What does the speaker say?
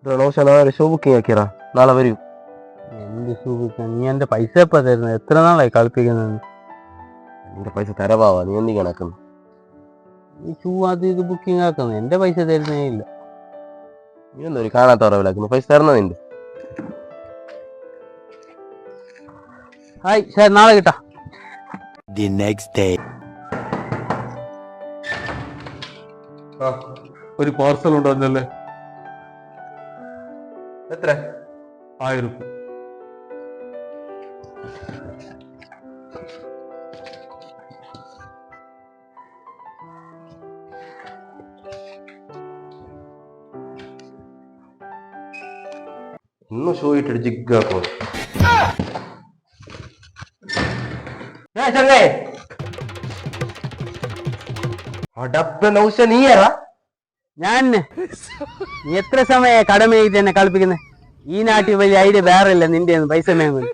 നൗഷ നാളെ show booking ആക്കിയറാ, നാളെ വരൂ. എന്ത് സൂപിക്കാൻ? നീ എന്റെ പൈസ എപ്പാ തരുന്നത്? എത്ര നാളായി കളിപ്പിക്കുന്നത്? നിന്റെ പൈസ തരവാവാ, നീ എന്തി കണക്കുന്നു? ഈ ഷൂ അത് ഇത് ബുക്കിംഗ് ആക്കുന്നു, എന്റെ പൈസ തരുന്നേ ഇല്ല. നീ എന്താ ഒരു കാണാത്ത ഉറവിലാക്കുന്നു? പൈസ തരണ നിന്റെ. ഹായ്, ശരി, നാളെ കിട്ടാ. The next day. ഒരു പാർസൽ ഉണ്ടല്ലേ? എത്ര? 1000. ഇന്ന് ഷോ ഇട്ടിട്ട് ജിഗ്ഗാക്കോ. നൗഷ നീയാ? ഞാൻ നീ എത്ര സമയ കടമയായിട്ട് എന്നെ കളിപ്പിക്കുന്നത്? ഈ നാട്ടിൽ വലിയ ഐഡിയ വേറെ ഇല്ല നിന്റെ പൈസ മേങ്ങുന്നു.